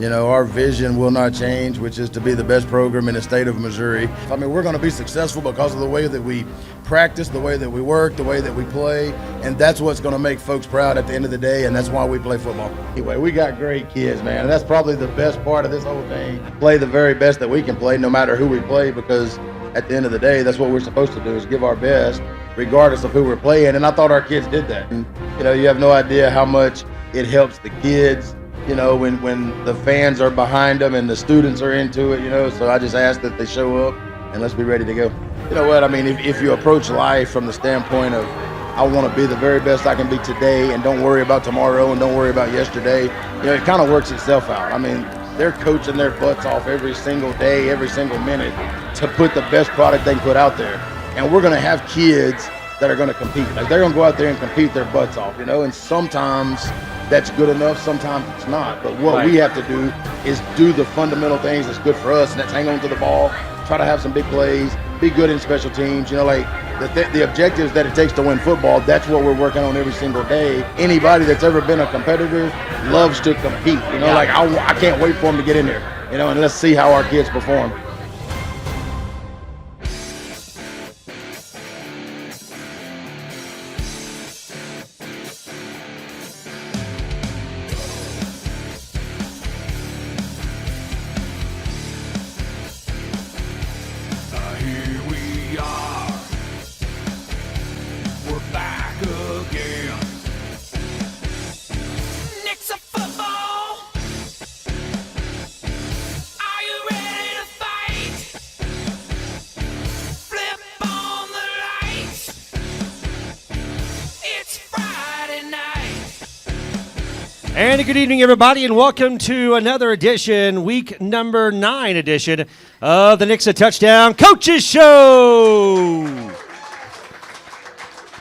Our vision will not change, which is to be the best program in the state of Missouri. I mean, we're going to be successful because of the way that we practice, the way that we work, the way that we play, and that's what's going to make folks proud at the end of the day, and that's why we play football. Anyway, we got great kids, man, and that's probably the best part of this whole thing. Play the very best that we can play, no matter who we play, because at the end of the day, that's what we're supposed to do, is give our best, regardless of who we're playing, and I thought our kids did that. And, you have no idea how much it helps the kids, when the fans are behind them and the students are into it, so I just ask that they show up and let's be ready to go. You know what, I mean, if you approach life from the standpoint of, I want to be the very best I can be today and don't worry about tomorrow and don't worry about yesterday, it kind of works itself out. I mean, they're coaching their butts off every single day, every single minute to put the best product they can put out there. And we're going to have kids that are going to compete. Like, they're going to go out there and compete their butts off, and sometimes that's good enough, sometimes it's not. But what we have to do is do the fundamental things that's good for us, and that's hang on to the ball, try to have some big plays, be good in special teams. Like the objectives that it takes to win football, that's what we're working on every single day. Anybody that's ever been a competitor loves to compete. I can't wait for them to get in there, and let's see how our kids perform. And good evening, everybody, and welcome to another edition, week number 9 edition of the Nixa Touchdown Coaches Show.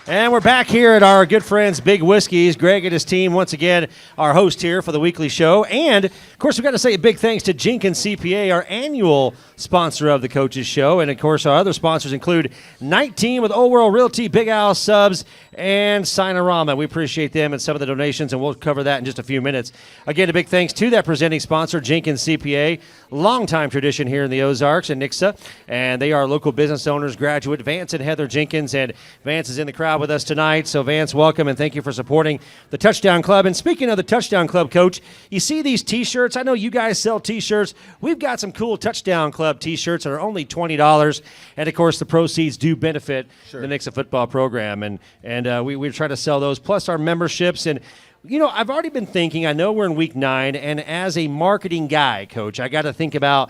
And we're back here at our good friends Big Whiskey's. Greg and his team, once again, our host here for the weekly show. And, of course, we've got to say a big thanks to Jenkins CPA, our annual sponsor of the Coaches Show. And, of course, our other sponsors include Night Team with Old World Realty, Big Al Subs, and Sinorama. We appreciate them and some of the donations, and we'll cover that in just a few minutes. Again, a big thanks to that presenting sponsor, Jenkins CPA, longtime tradition here in the Ozarks and Nixa. And they are local business owners, graduate Vance and Heather Jenkins. And Vance is in the crowd with us tonight. So, Vance, welcome, and thank you for supporting the Touchdown Club. And speaking of the Touchdown Club, Coach, you see these T-shirts? I know you guys sell T-shirts. We've got some cool Touchdown Club T-shirts that are only $20. And, of course, the proceeds do benefit the Nixa football program. And we try to sell those, plus our memberships. And, I've already been thinking, I know we're in week 9, and as a marketing guy, Coach, I got to think about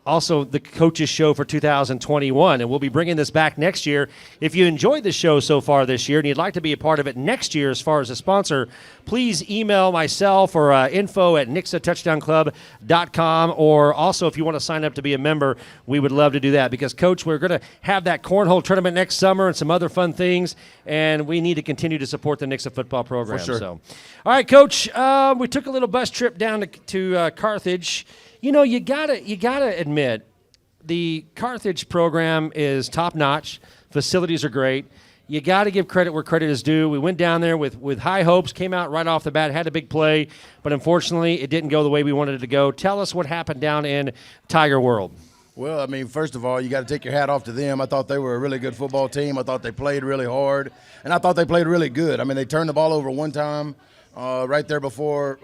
also the Coaches Show for 2021, and we'll be bringing this back next year. If you enjoyed the show so far this year and you'd like to be a part of it next year as far as a sponsor, please email myself or info@nixatouchdownclub.com, or also if you want to sign up to be a member, we would love to do that because, Coach, we're going to have that cornhole tournament next summer and some other fun things, and we need to continue to support the Nixa football program. For sure. So, all right, Coach, we took a little bus trip down to Carthage. You gotta admit, the Carthage program is top-notch. Facilities are great. You got to give credit where credit is due. We went down there with high hopes, came out right off the bat, had a big play, but unfortunately it didn't go the way we wanted it to go. Tell us what happened down in Tiger World. Well, I mean, first of all, you got to take your hat off to them. I thought they were a really good football team. I thought they played really hard, and I thought they played really good. I mean, they turned the ball over one time right there before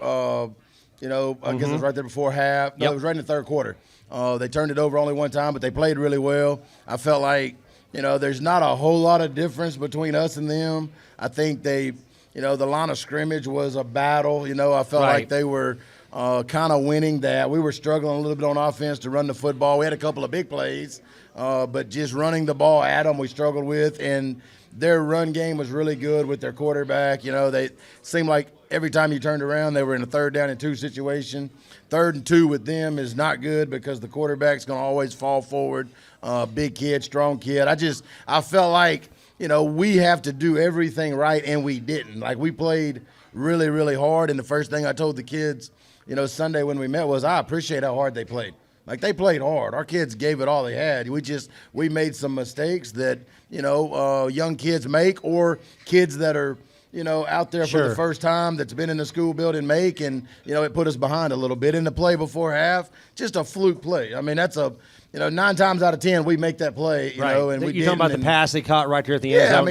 I guess it was right there before half. No, It was right in the third quarter. They turned it over only one time, but they played really well. I felt like, there's not a whole lot of difference between us and them. I think the line of scrimmage was a battle. I felt like they were kind of winning that. We were struggling a little bit on offense to run the football. We had a couple of big plays, but just running the ball at them we struggled with. And their run game was really good with their quarterback. They seemed like every time you turned around, they were in a 3rd down and 2 situation. 3rd and 2 with them is not good because the quarterback's going to always fall forward. Big kid, strong kid. I felt like, we have to do everything right, and we didn't. Like, we played really, really hard, and the first thing I told the kids, Sunday when we met was I appreciate how hard they played. Like, they played hard. Our kids gave it all they had. We made some mistakes that, young kids make, or kids that are, out there for the first time that's been in the school building make, and, it put us behind a little bit in the play before half. Just a fluke play. I mean, that's 9 times out of 10 we make that play, and we You're talking about the pass they caught right here at the end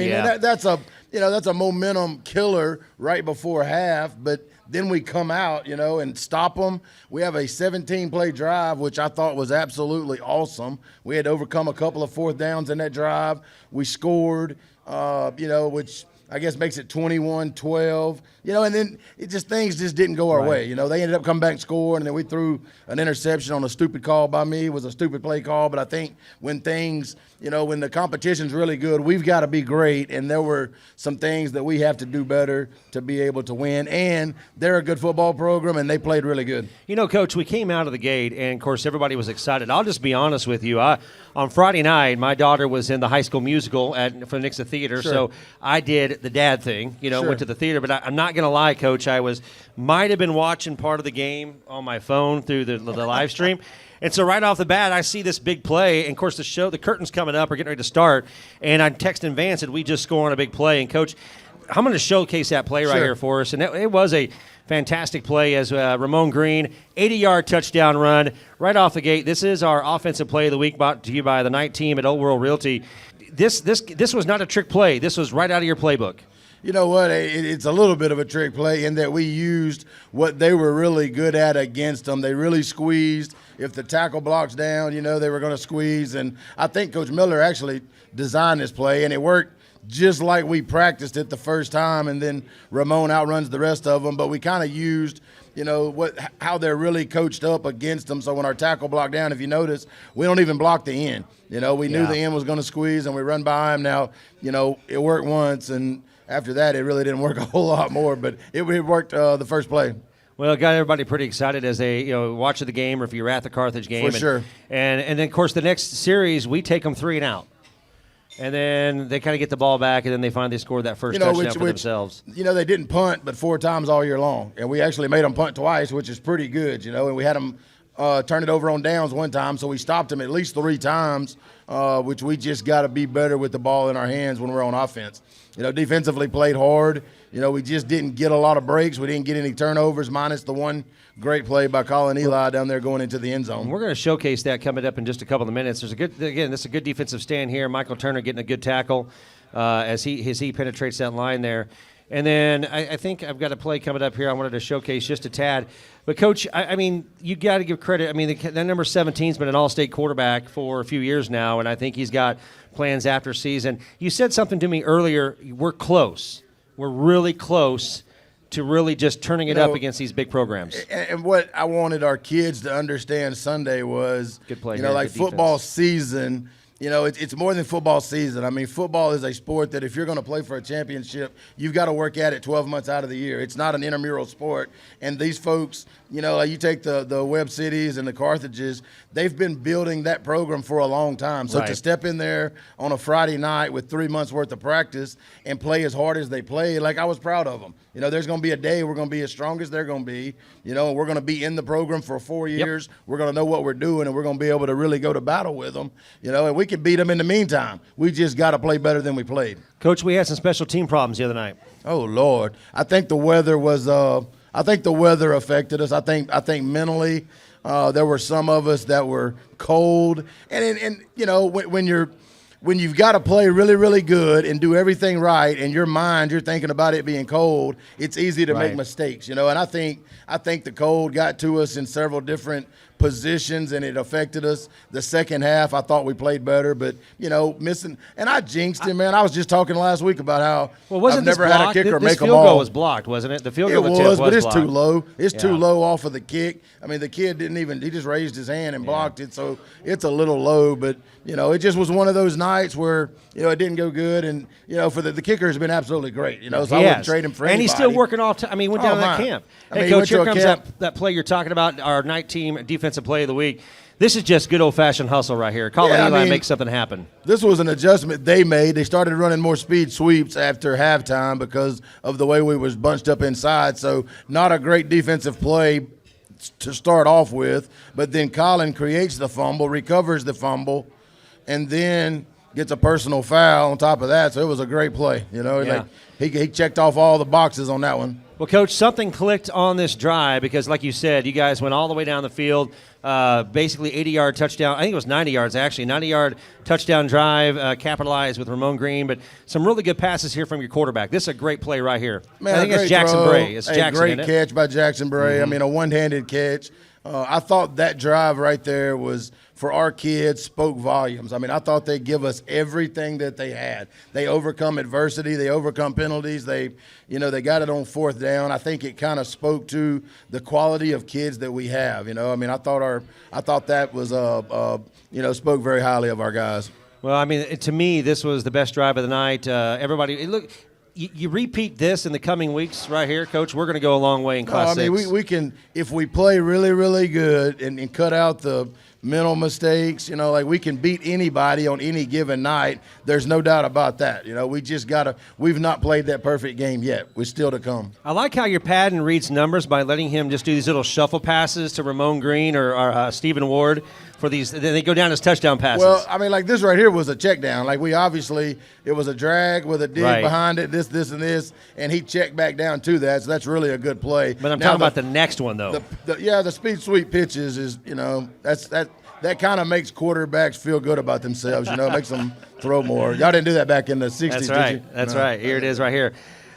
zone. That's a momentum killer right before half, but then we come out, and stop them. We have a 17-play drive, which I thought was absolutely awesome. We had to overcome a couple of fourth downs in that drive. We scored, which I guess makes it 21-12, and then things just didn't go our way. They ended up coming back and scoring, and then we threw an interception on a stupid call by me. It was a stupid play call, but I think when things, when the competition's really good, we've got to be great, and there were some things that we have to do better to be able to win, and they're a good football program, and they played really good. Coach, we came out of the gate, and, of course, everybody was excited. I'll just be honest with you. On Friday night, my daughter was in the High School Musical for the Nixa Theater, so I did the dad thing, went to the theater. But I'm not going to lie, Coach, I might have been watching part of the game on my phone through the live stream. And so right off the bat, I see this big play. And, of course, the curtain's coming up. We're getting ready to start. And I'm texting Vance, and we just score on a big play. And, Coach, I'm going to showcase that play right here for us. And it was a fantastic play as Ramon Green, 80-yard touchdown run right off the gate. This is our offensive play of the week, brought to you by the night team at Old World Realty. This was not a trick play. This was right out of your playbook. You know what? It's a little bit of a trick play in that we used what they were really good at against them. They really squeezed. If the tackle blocks down, they were going to squeeze. And I think Coach Miller actually designed this play, and it worked just like we practiced it the first time. And then Ramon outruns the rest of them. But we kind of used how they're really coached up against them. So when our tackle blocked down, if you notice, we don't even block the end. We knew the end was going to squeeze, and we run by him. Now, it worked once, and after that, it really didn't work a whole lot more, but it worked the first play. Well, it got everybody pretty excited as they watch the game, or if you're at the Carthage game. For sure. And then, of course, the next series, we take them 3 and out. And then they kind of get the ball back, and then they finally score that first touchdown for themselves. They didn't punt but 4 times all year long, and we actually made them punt twice, which is pretty good, and we had them turn it over on downs 1 time, so we stopped them at least 3 times, which we just got to be better with the ball in our hands when we're on offense. Defensively played hard. We just didn't get a lot of breaks. We didn't get any turnovers, minus the one great play by Colin Eli down there going into the end zone. We're going to showcase that coming up in just a couple of minutes. This is a good defensive stand here. Michael Turner getting a good tackle as he penetrates that line there. And then I think I've got a play coming up here I wanted to showcase just a tad. But, Coach, I mean, you got to give credit. I mean, that number 17's been an all-state quarterback for a few years now, and I think he's got plans after season. You said something to me earlier. We're close. We're really close to really just turning it up against these big programs. And what I wanted our kids to understand Sunday was, good play, like football season – it's more than football season. I mean, football is a sport that if you're going to play for a championship, you've got to work at it 12 months out of the year. It's not an intramural sport. And these folks, you take the Webb Cities and the Carthages, they've been building that program for a long time. So to step in there on a Friday night with 3 months worth of practice and play as hard as they play, I was proud of them. There's going to be a day we're going to be as strong as they're going to be. And we're going to be in the program for 4 years. Yep. We're going to know what we're doing, and we're going to be able to really go to battle with them. And we can beat them in the meantime. We just got to play better than we played. Coach, we had some special team problems the other night. Oh, Lord. I think the weather was I think the weather affected us. I think mentally there were some of us that were cold. And when you've got to play really, really good and do everything right, and your mind, you're thinking about it being cold, it's easy to make mistakes, And I think the cold got to us in several different positions, and it affected us. The second half, I thought we played better, but, missing. And I jinxed him, man. I was just talking last week about how I've never had a kicker make a ball. This field goal was blocked, wasn't it? The field goal attempt was but it's blocked. too low. It's too low off of the kick. I mean, the kid he just raised his hand and blocked it, so it's a little low. But, it just was one of those nights where, it didn't go good. And, for the kicker has been absolutely great, so I wouldn't trade him for anybody. And he's still working off. Went down to that camp. Hey, Coach, here comes that play you're talking about, our night team defensive play of the week. This is just good old-fashioned hustle right here. Colin Eli makes something happen. This was an adjustment they made. They started running more speed sweeps after halftime because of the way we was bunched up inside. So not a great defensive play to start off with. But then Colin creates the fumble, recovers the fumble, and then gets a personal foul on top of that. So it was a great play. Yeah. Like he checked off all the boxes on that one. Well, Coach, something clicked on this drive because, like you said, you guys went all the way down the field, basically 80-yard touchdown. I think it was 90 yards, actually. 90-yard touchdown drive, capitalized with Ramon Green. But some really good passes here from your quarterback. This is a great play right here. Man, I think it's Jackson throw. Bray. It's Jackson, great catch by Jackson Bray. I mean, a one-handed catch. I thought that drive right there was, for our kids, spoke volumes. I mean, I thought they'd give us everything that they had. They overcome adversity. They overcome penalties. They got it on fourth down. I think it kind of spoke to the quality of kids that we have. I mean, I thought that was spoke very highly of our guys. Well, I mean, to me, this was the best drive of the night. Everybody, look. You repeat this in the coming weeks right here, Coach, we're going to go a long way in Class 6. I mean, we can, if we play really, really good and cut out the mental mistakes, like we can beat anybody on any given night. There's no doubt about that. We just we've not played that perfect game yet. We're still to come. I like how you're padding Reed's numbers by letting him just do these little shuffle passes to Ramon Green or Stephen Ward for these. Then they go down as touchdown passes. Well, I mean, like this right here was a check down. Like it was a drag with a dig behind it, this, and this, and he checked back down to that. So that's really a good play. But I'm talking about the next one, though. The speed sweep pitches is, that kind of makes quarterbacks feel good about themselves. It makes them throw more. Y'all didn't do that back in the 60s, That's right. did you? That's right. Here it is right here.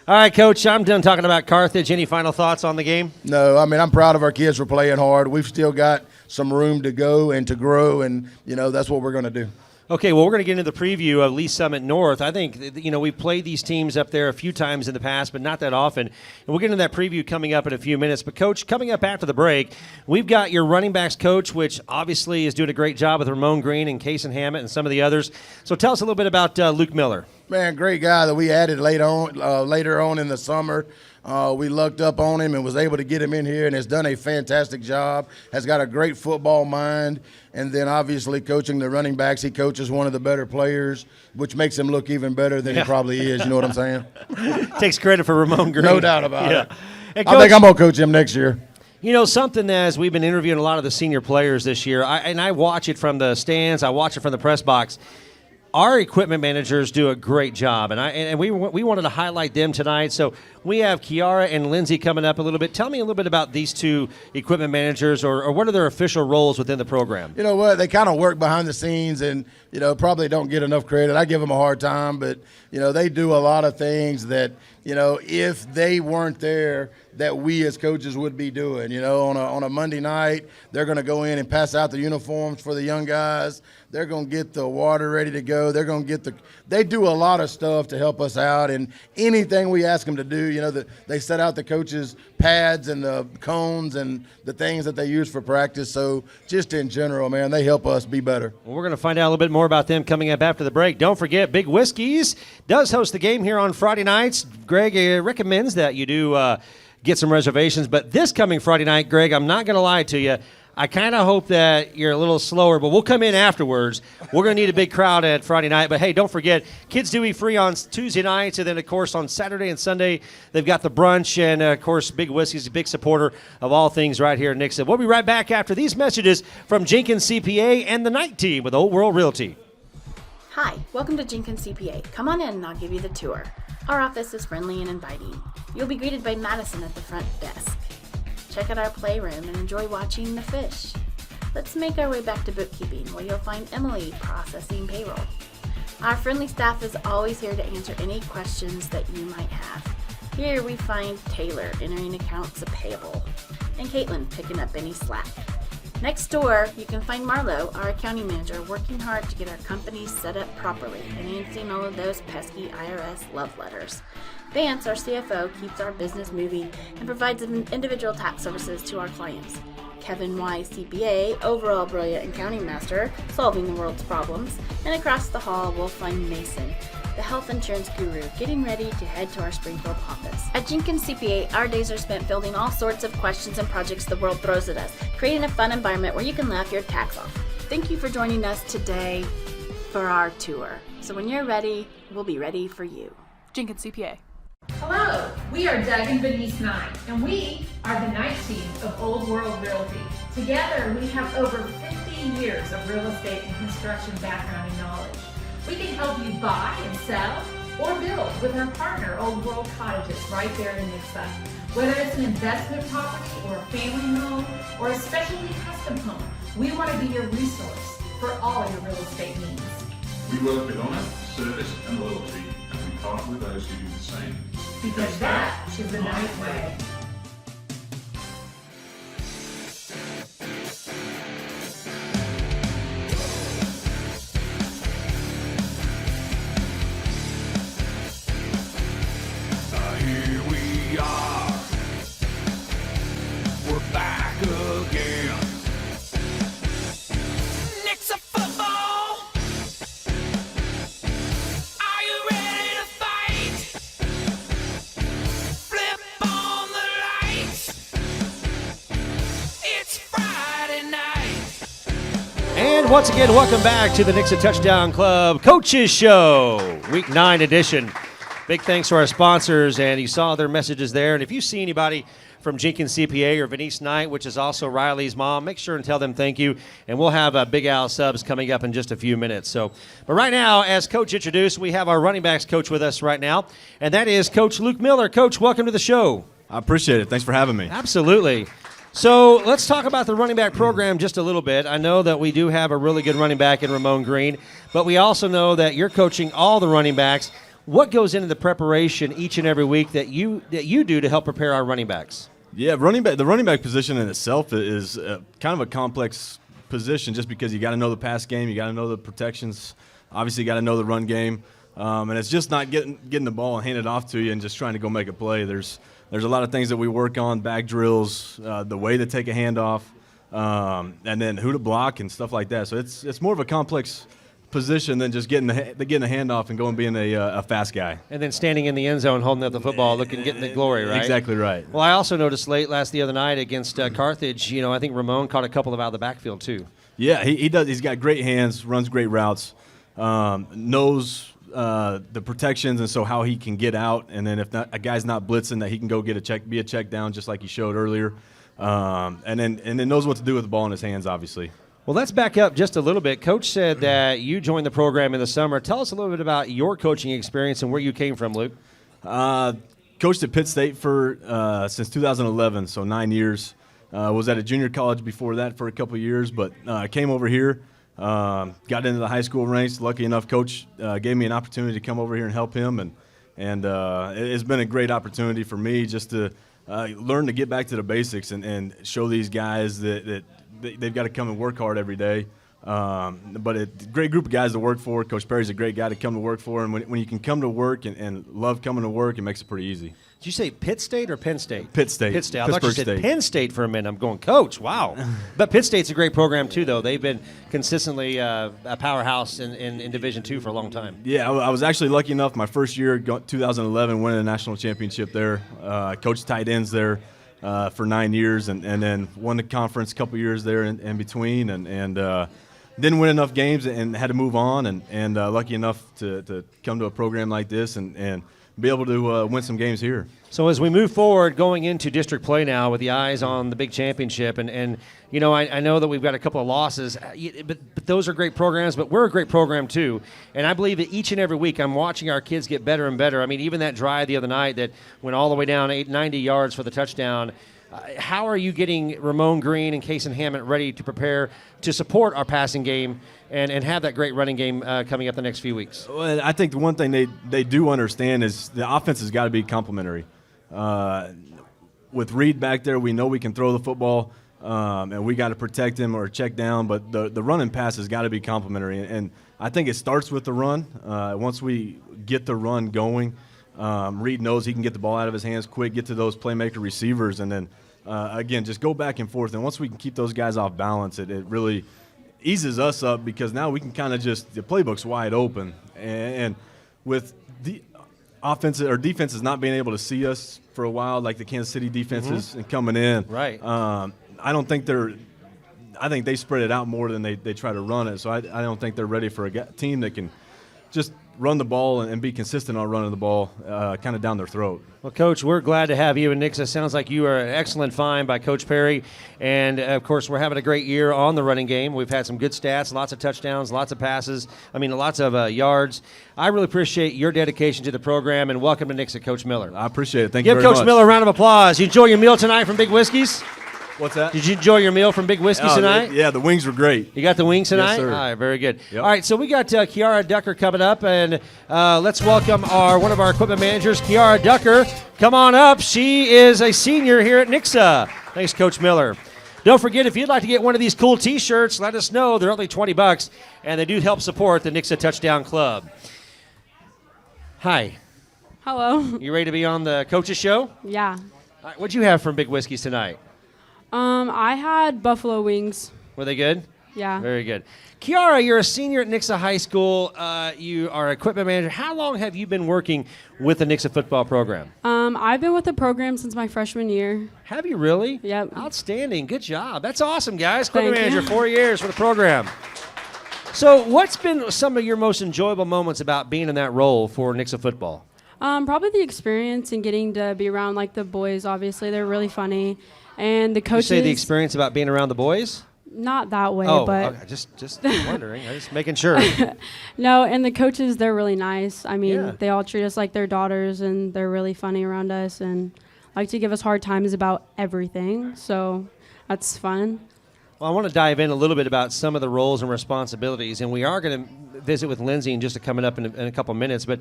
All right, Coach, I'm done talking about Carthage. Any final thoughts on the game? No, I mean, I'm proud of our kids for playing hard. We've still got some room to go and to grow, and, that's what we're going to do. Okay, well, we're going to get into the preview of Lee Summit North. I think, we've played these teams up there a few times in the past, but not that often. And we'll get into that preview coming up in a few minutes. But, Coach, coming up after the break, we've got your running backs coach, which obviously is doing a great job with Ramon Green and Kason Hammett and some of the others. So tell us a little bit about Luke Miller. Man, great guy that we added later on in the summer. We lucked up on him and was able to get him in here and has done a fantastic job, has got a great football mind, and then obviously coaching the running backs, he coaches one of the better players, which makes him look even better than he probably is. You know what I'm saying? Takes credit for Ramon Green. No doubt about it. And I think I'm going to coach him next year. Something as we've been interviewing a lot of the senior players this year, I watch it from the stands, I watch it from the press box. Our equipment managers do a great job, and we wanted to highlight them tonight. So we have Kiara and Lindsey coming up a little bit. Tell me a little bit about these two equipment managers, or what are their official roles within the program? You know what? They kind of work behind the scenes and, probably don't get enough credit. I give them a hard time, but, they do a lot of things that, if they weren't there, that we as coaches would be doing. On a Monday night, they're going to go in and pass out the uniforms for the young guys. They're going to get the water ready to go. They're going to get they do a lot of stuff to help us out, and anything we ask them to do, they set out the coaches' pads and the cones and the things that they use for practice. So just in general, man, they help us be better. Well, we're going to find out a little bit more about them coming up after the break. Don't forget, Big Whiskey's does host the game here on Friday nights. Greg recommends that you do get some reservations. But this coming Friday night, Greg, I'm not going to lie to you, I kind of hope that you're a little slower, but we'll come in afterwards. We're going to need a big crowd at Friday night. But, hey, don't forget, kids do eat free on Tuesday nights. And then, of course, on Saturday and Sunday, they've got the brunch. And, of course, Big Whiskey's a big supporter of all things right here in Nixa. We'll be right back after these messages from Jenkins CPA and the night team with Old World Realty. Hi, welcome to Jenkins CPA. Come on in and I'll give you the tour. Our office is friendly and inviting. You'll be greeted by Madison at the front desk. Check out our playroom and enjoy watching the fish. Let's make our way back to bookkeeping, where you'll find Emily processing payroll. Our friendly staff is always here to answer any questions that you might have. Here we find Taylor entering accounts payable and Caitlin picking up any slack. Next door, you can find Marlo, our accounting manager, working hard to get our company set up properly and answering all of those pesky IRS love letters. Vance, our CFO, keeps our business moving and provides individual tax services to our clients. Kevin Y, CPA, overall brilliant accounting master, solving the world's problems. And across the hall, we'll find Mason, the health insurance guru, getting ready to head to our Springfield office. At Jenkins CPA, our days are spent fielding all sorts of questions and projects the world throws at us, creating a fun environment where you can laugh your tax off. Thank you for joining us today for our tour. So when you're ready, we'll be ready for you. Jenkins CPA. Hello, we are Doug and Denise Nye, and we are the night team of Old World Realty. Together, we have over 50 years of real estate and construction background and knowledge. We can help you buy and sell or build with our partner, Old World Cottages, right there in Nixa. Whether it's an investment property or a family home or a specialty custom home, we want to be your resource for all your real estate needs. We work with honor, service and loyalty, and we partner with those who do the same. Because that is the nice way. Here we are. We're back again. Nixa football. Are you ready to fight? Flip on the lights. It's Friday night. And once again, welcome back to the Nixa Touchdown Club Coaches Show, Week 9 edition. Big thanks to our sponsors, and you saw their messages there. And if you see anybody from Jenkins CPA or Venice Knight, which is also Riley's mom, make sure and tell them thank you. And we'll have Big Al subs coming up in just a few minutes. But right now, as Coach introduced, we have our running backs coach with us right now, and that is Coach Luke Miller. Coach, welcome to the show. I appreciate it. Thanks for having me. Absolutely. So let's talk about the running back program just a little bit. I know that we do have a really good running back in Ramon Green, but we also know that you're coaching all the running backs. What goes into the preparation each and every week that you do to help prepare our running backs? Yeah, the running back position in itself is kind of a complex position just because you got to know the pass game, you got to know the protections, obviously you got to know the run game, and it's just not getting the ball and handed off to you and just trying to go make a play. There's a lot of things that we work on, back drills, the way to take a handoff, and then who to block and stuff like that. So it's more of a complex position than just getting the handoff and going being a fast guy. And then standing in the end zone holding up the football, getting the glory, right? Exactly right. Well, I also noticed the other night against Carthage, I think Ramon caught a couple of out of the backfield too. Yeah, he does. He's got great hands, runs great routes, knows the protections, and so how he can get out. And then if a guy's not blitzing, that he can go be a check down just like he showed earlier. And then knows what to do with the ball in his hands, obviously. Well, let's back up just a little bit. Coach said that you joined the program in the summer. Tell us a little bit about your coaching experience and where you came from, Luke. Coached at Pitt State since 2011, so 9 years. Was at a junior college before that for a couple of years, but I came over here, got into the high school ranks. Lucky enough, Coach gave me an opportunity to come over here and help him, and it's been a great opportunity for me just to learn to get back to the basics and show these guys that they've got to come and work hard every day. But a great group of guys to work for. Coach Perry's a great guy to come to work for. And when you can come to work and love coming to work, it makes it pretty easy. Did you say Pitt State or Penn State? Pitt State. Pitt State. I Pittsburgh thought you said State. Penn State for a minute. I'm going, Coach, wow. But Pitt State's a great program, too, though. They've been consistently a powerhouse in Division II for a long time. Yeah, I was actually lucky enough my first year, 2011, winning a national championship there. Coached tight ends there for 9 years and then won the conference a couple years there in between and didn't win enough games and had to move on and lucky enough to come to a program like this and be able to win some games here. So as we move forward, going into district play now with the eyes on the big championship, and I know that we've got a couple of losses, but those are great programs, but we're a great program too. And I believe that each and every week I'm watching our kids get better and better. I mean, even that drive the other night that went all the way down 90 yards for the touchdown. How are you getting Ramon Green and Kason Hammett ready to prepare to support our passing game and have that great running game coming up the next few weeks? Well, I think the one thing they do understand is the offense has got to be complementary. With Reed back there, we know we can throw the football, and we got to protect him or check down, but the run and pass has got to be complementary. And I think it starts with the run. Once we get the run going, Reed knows he can get the ball out of his hands quick, get to those playmaker receivers, and then again, just go back and forth. And once we can keep those guys off balance, it really eases us up because now we can kind of the playbook's wide open. And with the offensive or defenses not being able to see us for a while, like the Kansas City defenses and coming in, right? I think they spread it out more than they try to run it. So I don't think they're ready for a team that can just run the ball and be consistent on running the ball kind of down their throat. Well, Coach, we're glad to have you in Nixa. Sounds like you are an excellent find by Coach Perry. And, of course, we're having a great year on the running game. We've had some good stats, lots of touchdowns, lots of passes, lots of yards. I really appreciate your dedication to the program, and welcome to Nixa, Coach Miller. I appreciate it. Thank you Give very much. Coach Miller a round of applause. You enjoy your meal tonight from Big Whiskey's? What's that? Did you enjoy your meal from Big Whiskey's tonight? Yeah, the wings were great. You got the wings tonight? Yes, sir. All right, very good. Yep. All right, so we got Kiara Ducker coming up, and let's welcome one of our equipment managers, Kiara Ducker. Come on up. She is a senior here at Nixa. Thanks, Coach Miller. Don't forget, if you'd like to get one of these cool T-shirts, let us know. They're only $20, and they do help support the Nixa Touchdown Club. Hi. Hello. You ready to be on the coaches show? Yeah. All right, what'd you have from Big Whiskey's tonight? I had buffalo wings. Were they good? Yeah. Very good. Kiara, you're a senior at Nixa High School. You are equipment manager. How long have you been working with the Nixa football program? I've been with the program since my freshman year. Have you really? Yep. Outstanding. Good job. That's awesome, guys. Equipment Thank you. manager, 4 years for the program. So what's been some of your most enjoyable moments about being in that role for Nixa football? Probably the experience and getting to be around like the boys. Obviously, they're really funny, and the coaches. You say the experience about being around the boys? Not that way, Oh, but okay. just wondering. I'm just making sure. no. And the coaches, they're really nice. I mean, Yeah. they all treat us like their daughters, and they're really funny around us, and like to give us hard times about everything. So that's fun. Well, I want to dive in a little bit about some of the roles and responsibilities, and we are going to visit with Lindsey in just coming up in a couple minutes. But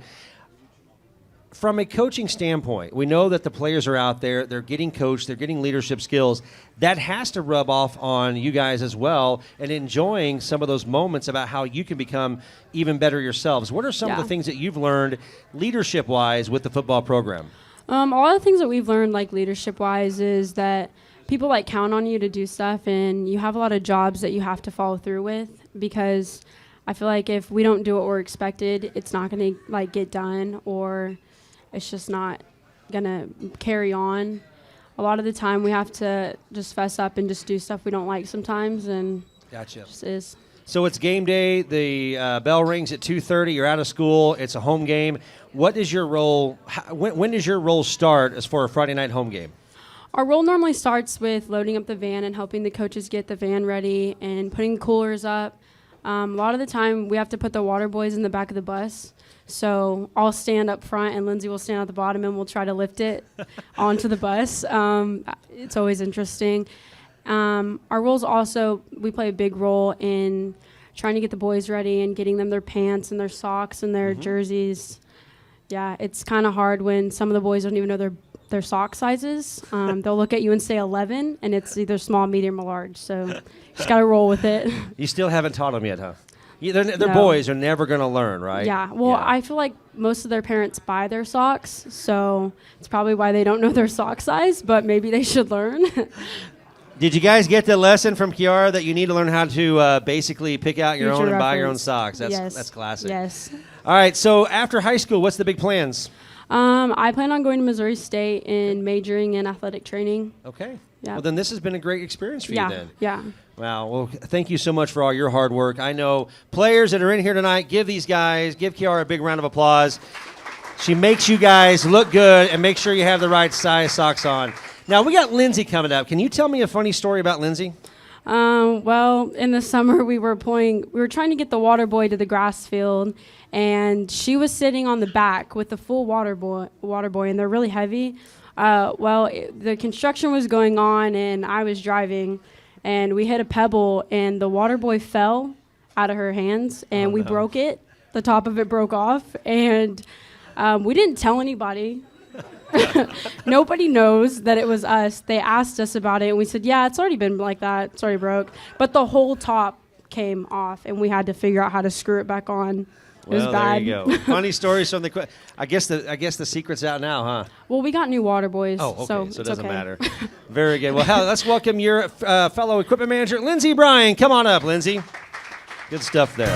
from a coaching standpoint, we know that the players are out there, they're getting coached, they're getting leadership skills. That has to rub off on you guys as well, and enjoying some of those moments about how you can become even better yourselves. What are some of the things that you've learned leadership-wise with the football program? All the things that we've learned, like leadership-wise, is that people like count on you to do stuff, and you have a lot of jobs that you have to follow through with, because I feel like if we don't do what we're expected, it's not going to like get done, or it's just not going to carry on. A lot of the time we have to just fess up and just do stuff we don't like sometimes, and Gotcha. it just is. So it's game day. The bell rings at 2:30. You're out of school. It's a home game. What is your role? When does your role start as for a Friday night home game? Our role normally starts with loading up the van and helping the coaches get the van ready and putting coolers up. A lot of the time we have to put the water boys in the back of the bus. So I'll stand up front and Lindsey will stand at the bottom, and we'll try to lift it onto the bus. It's always interesting. Our roles also, we play a big role in trying to get the boys ready and getting them their pants and their socks and their jerseys. Yeah, it's kind of hard when some of the boys don't even know their sock sizes. They'll look at you and say 11, and it's either small, medium, or large. So just got to roll with it. You still haven't taught them yet, huh? They're No. boys. Are never going to learn, right? Yeah. Well, I feel like most of their parents buy their socks, so it's probably why they don't know their sock size, but maybe they should learn. Did you guys get the lesson from Kiara that you need to learn how to basically pick out your Future own and buy your own reference. socks? Yes. That's classic. Yes. All right. So after high school, what's the big plans? I plan on going to Missouri State and majoring in athletic training. Okay. Yeah. Well, then this has been a great experience for Yeah. you then. Yeah. Wow. Well, thank you so much for all your hard work. I know players that are in here tonight, give Kiara a big round of applause. She makes you guys look good, and make sure you have the right size socks on. Now, we got Lindsey coming up. Can you tell me a funny story about Lindsey? Well, in the summer we were trying to get the water boy to the grass field, and she was sitting on the back with the full water boy, and they're really heavy. The construction was going on, and I was driving, and we hit a pebble, and the water boy fell out of her hands, and we broke it. The top of it broke off, and we didn't tell anybody. Nobody knows that it was us. They asked us about it, and we said, yeah, it's already been like that. It's already broke. But the whole top came off, and we had to figure out how to screw it back on. It was bad. There you go. Funny stories from the. I guess the secret's out now, huh? Well, we got new water boys. Oh, okay. So it it's doesn't okay. matter. Very good. Well, let's welcome your fellow equipment manager, Lindsey Ryan. Come on up, Lindsey. Good stuff there.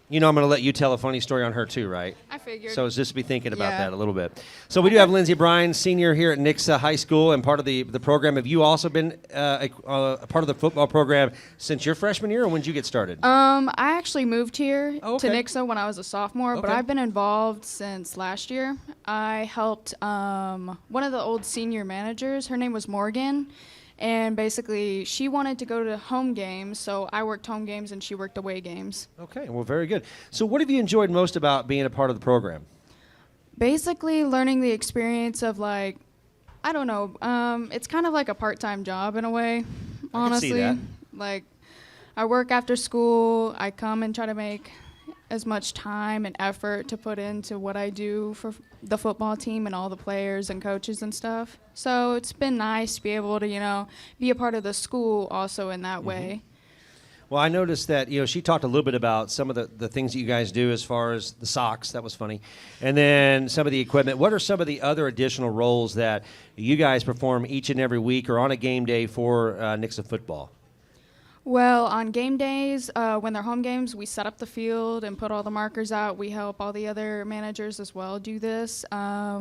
You know I'm going to let you tell a funny story on her too, right? I figured. So it's just to be thinking about Yeah. that a little bit. So we do have Lindsey Ryan, senior here at Nixa High School and part of the program. Have you also been a part of the football program since your freshman year, or when did you get started? I actually moved here Oh, to okay. Nixa when I was a sophomore, but Okay. I've been involved since last year. I helped one of the old senior managers. Her name was Morgan. And basically, she wanted to go to home games, so I worked home games and she worked away games. Okay, well, very good. So what have you enjoyed most about being a part of the program? Basically, learning the experience of, like, I don't know, it's kind of like a part-time job in a way, honestly. see that. Like, I work after school, I come and try to make as much time and effort to put into what I do for the football team and all the players and coaches and stuff. So it's been nice to be able to, be a part of the school also in that way. Well, I noticed that, she talked a little bit about some of the things that you guys do as far as the socks. That was funny. And then some of the equipment. What are some of the other additional roles that you guys perform each and every week or on a game day for Nixa football? Well, on game days, when they're home games, we set up the field and put all the markers out. We help all the other managers as well do this.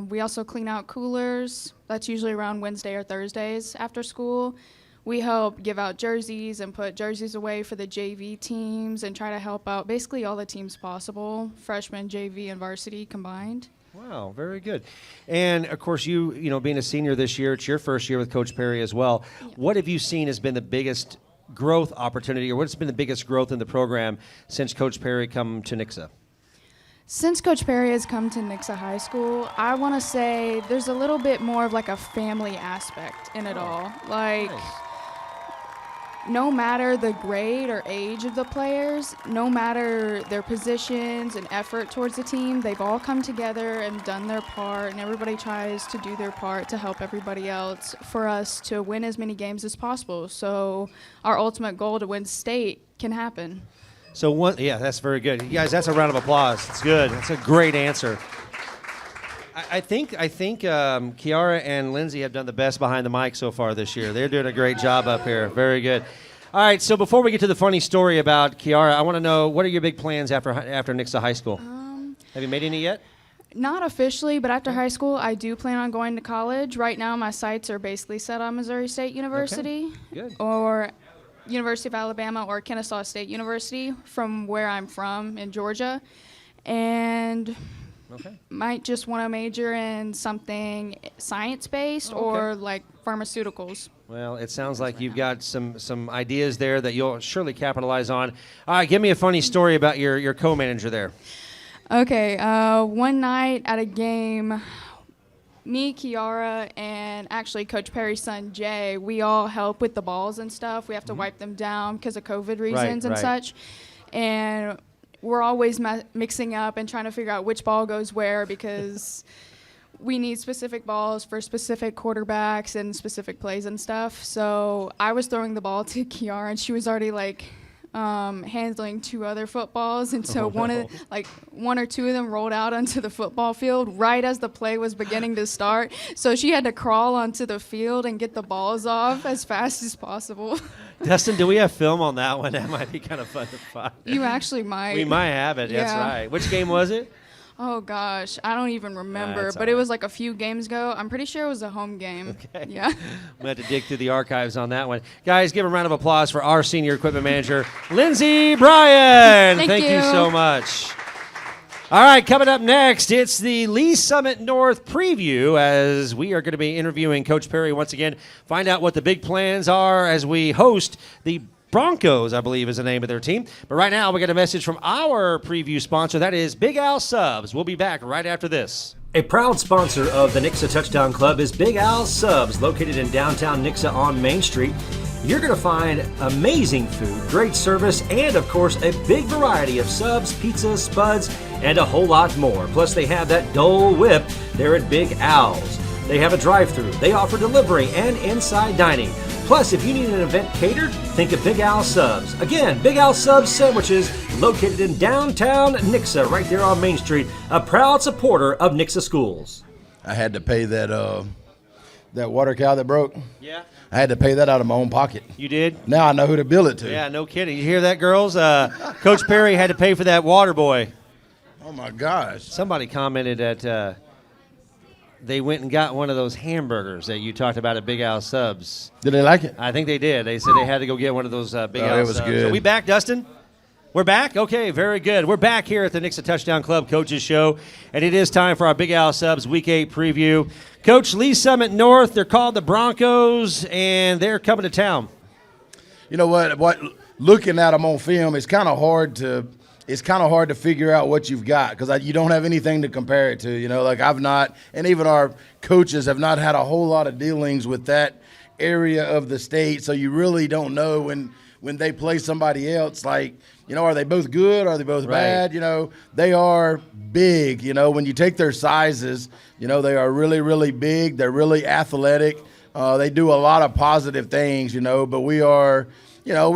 We also clean out coolers. That's usually around Wednesday or Thursdays after school. We help give out jerseys and put jerseys away for the JV teams and try to help out basically all the teams possible, freshman, JV, and varsity combined. Wow, very good. And, of course, you being a senior this year, it's your first year with Coach Perry as well. Yeah. What have you seen has been the biggest growth opportunity, or what's been the biggest growth in the program since Coach Perry come to Nixa? Since Coach Perry has come to Nixa High School, I want to say there's a little bit more of like a family aspect in it all. Like, nice. No matter the grade or age of the players, no matter their positions and effort towards the team, they've all come together and done their part, and everybody tries to do their part to help everybody else for us to win as many games as possible. So our ultimate goal to win state can happen. So that's very good. You guys, that's a round of applause. It's good. That's a great answer. I think Kiara and Lindsey have done the best behind the mic so far this year. They're doing a great job up here. Very good. All right, so before we get to the funny story about Kiara, I want to know, what are your big plans after Nixa High School? Have you made any yet? Not officially, but after high school, I do plan on going to college. Right now, my sights are basically set on Missouri State University, Good. or University of Alabama, or Kennesaw State University, from where I'm from in Georgia. And might just want to major in something science-based or like pharmaceuticals. Well, it sounds like you've got some ideas there that you'll surely capitalize on. All right, give me a funny story about your co-manager there. Okay, one night at a game, me, Kiara, and actually Coach Perry's son, Jay, we all help with the balls and stuff. We have to wipe them down because of COVID reasons and such. And we're always mixing up and trying to figure out which ball goes where because we need specific balls for specific quarterbacks and specific plays and stuff. So I was throwing the ball to Kiara, and she was already like handling two other footballs, and so one or two of them rolled out onto the football field right as the play was beginning to start. So she had to crawl onto the field and get the balls off as fast as possible. Dustin, do we have film on that one? That might be kind of fun to find. You actually might. We might have it. Yeah. That's right. Which game was it? Oh gosh, I don't even remember, That's but all it was like a few games ago. I'm pretty sure it was a home game. Okay. Yeah. We had to dig through the archives on that one. Guys, give a round of applause for our senior equipment manager, Lindsey Ryan. Thank you so much. All right, coming up next, it's the Lee Summit North preview as we are going to be interviewing Coach Perry once again, find out what the big plans are as we host the Broncos, I believe is the name of their team. But right now, we got a message from our preview sponsor. That is Big Al Subs. We'll be back right after this. A proud sponsor of the Nixa Touchdown Club is Big Al Subs, located in downtown Nixa on Main Street. You're going to find amazing food, great service, and, of course, a big variety of subs, pizzas, spuds, and a whole lot more. Plus, they have that Dole Whip there at Big Al's. They have a drive-thru. They offer delivery and inside dining. Plus, if you need an event catered, think of Big Al Subs. Again, Big Al Subs sandwiches located in downtown Nixa, right there on Main Street, a proud supporter of Nixa schools. I had to pay that water cow that broke. Yeah. I had to pay that out of my own pocket. You did? Now I know who to bill it to. Yeah, no kidding. You hear that, girls? Coach Perry had to pay for that water boy. Oh, my gosh. Somebody commented that they went and got one of those hamburgers that you talked about at Big Al Subs. Did they like it? I think they did. They said they had to go get one of those Big Al it was Subs. good. Are we back, Dustin? We're back? Okay, very good. We're back here at the Nixa Touchdown Club Coaches Show, and it is time for our Big Al Subs Week 8 preview. Coach, Lee Summit North, they're called the Broncos, and they're coming to town. You know what? Looking at them on film, it's kind of hard to figure out what you've got because you don't have anything to compare it to. You know, like I've not, and even our coaches have not had a whole lot of dealings with that area of the state, so you really don't know when they play somebody else, like, you know, are they both good? Are they both bad? You know, they are big. You know, when you take their sizes, you know, they are really, really big. They're really athletic. They do a lot of positive things, you know, but we're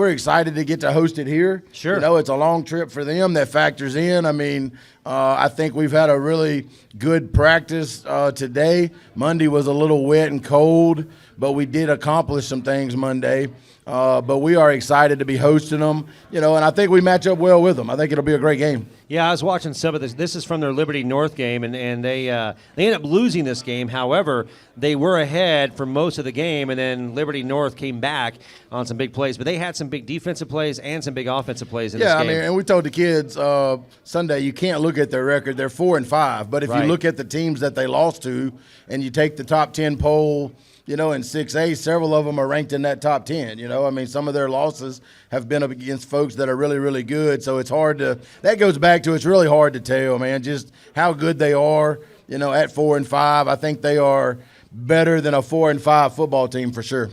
excited to get to host it here. Sure. You know, it's a long trip for them that factors in. I mean, I think we've had a really good practice today. Monday was a little wet and cold, but we did accomplish some things Monday. But we are excited to be hosting them, you know, and I think we match up well with them. I think it'll be a great game. Yeah, I was watching some of this. This is from their Liberty North game, and they ended up losing this game. However, they were ahead for most of the game, and then Liberty North came back on some big plays. But they had some big defensive plays and some big offensive plays in this game. Yeah, I mean, and we told the kids Sunday you can't look at their record. They're 4-5. But if you look at the teams that they lost to and you take the top 10 poll, you know, in 6A, several of them are ranked in that top 10. You know, I mean, some of their losses have been up against folks that are really, really good. So it's hard to – that goes back to it's really hard to tell, man, just how good they are, you know, at 4-5. I think they are better than a 4-5 football team for sure.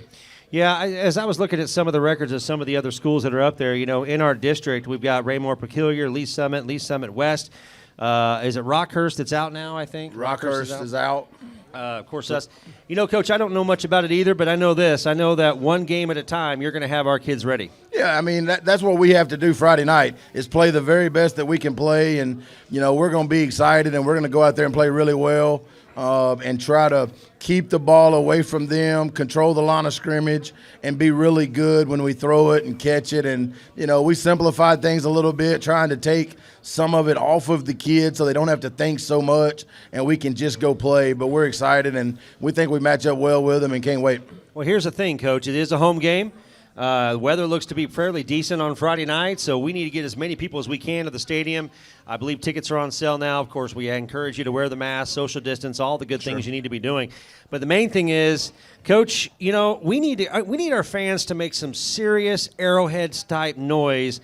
Yeah, as I was looking at some of the records of some of the other schools that are up there, you know, in our district, we've got Raymore Peculiar, Lee Summit West. Is it Rockhurst that's out now, I think? Rockhurst is out. Of course, us. You know, Coach, I don't know much about it either, but I know this. I know that one game at a time, you're going to have our kids ready. Yeah, I mean, that's what we have to do Friday night is play the very best that we can play. And, you know, we're going to be excited, and we're going to go out there and play really well and try to keep the ball away from them, control the line of scrimmage, and be really good when we throw it and catch it. And, you know, we simplified things a little bit, trying to take some of it off of the kids so they don't have to think so much and we can just go play. But we're excited, and we think we match up well with them and can't wait. Well, here's the thing, Coach. It is a home game. The weather looks to be fairly decent on Friday night, so we need to get as many people as we can to the stadium. I believe tickets are on sale now. Of course, we encourage you to wear the mask, social distance, all the good things you need to be doing. But the main thing is, Coach, you know, we need our fans to make some serious Arrowheads-type noise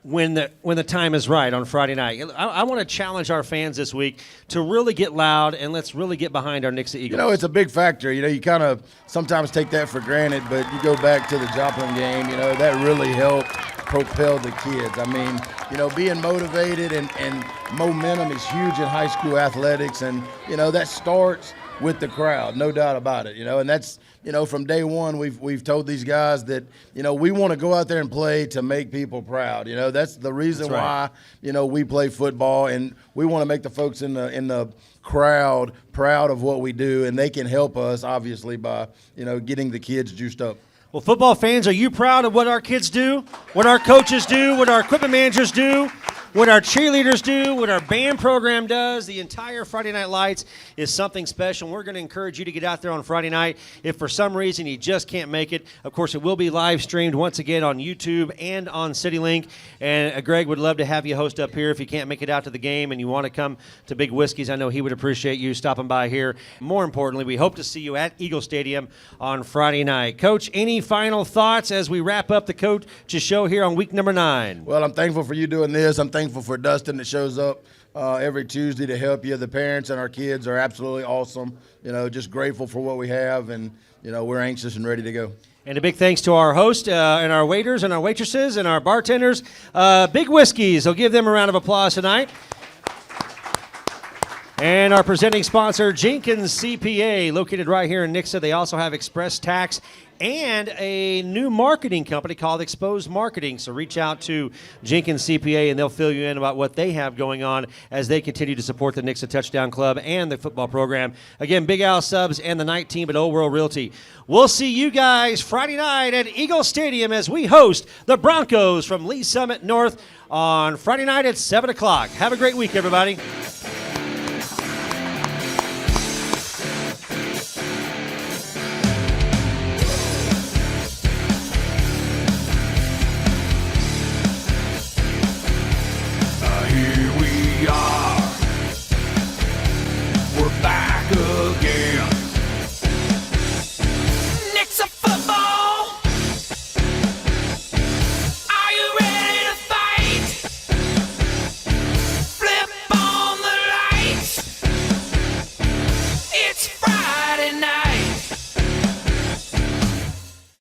when the time is right on Friday night. I want to challenge our fans this week to really get loud, and let's really get behind our Nixa Eagles. You know, it's a big factor. You know, you kind of sometimes take that for granted, but you go back to the Joplin game, you know, that really helped propel the kids. I mean, you know, being motivated and momentum is huge in high school athletics, and, you know, that starts with the crowd, no doubt about it, you know, and that's, you know, from day one, we've told these guys that, you know, we want to go out there and play to make people proud. You know, that's the reason why, you know, we play football, and we want to make the folks in the crowd proud of what we do, and they can help us, obviously, by, you know, getting the kids juiced up. Well, football fans, are you proud of what our kids do, what our coaches do, what our equipment managers do, what our cheerleaders do, what our band program does? The entire Friday Night Lights is something special. We're going to encourage you to get out there on Friday night. If for some reason you just can't make it, of course, it will be live streamed once again on YouTube and on CityLink. And Greg would love to have you host up here if you can't make it out to the game and you want to come to Big Whiskey's. I know he would appreciate you stopping by here. More importantly, we hope to see you at Eagle Stadium on Friday night. Coach, any final thoughts as we wrap up the Coach's Show here on week number 9? Well, I'm thankful for you doing this. I'm thankful for Dustin that shows up every Tuesday to help you. The parents and our kids are absolutely awesome. You know, just grateful for what we have, and, you know, we're anxious and ready to go. And a big thanks to our host and our waiters and our waitresses and our bartenders, Big Whiskey's. So give them a round of applause tonight. And our presenting sponsor, Jenkins CPA, located right here in Nixa. They also have Express Tax and a new marketing company called Exposed Marketing. So reach out to Jenkins CPA, and they'll fill you in about what they have going on as they continue to support the Nixa Touchdown Club and the football program. Again, Big Al Subs and the night team at Old World Realty. We'll see you guys Friday night at Eagle Stadium as we host the Broncos from Lee Summit North on Friday night at 7 o'clock. Have a great week, everybody.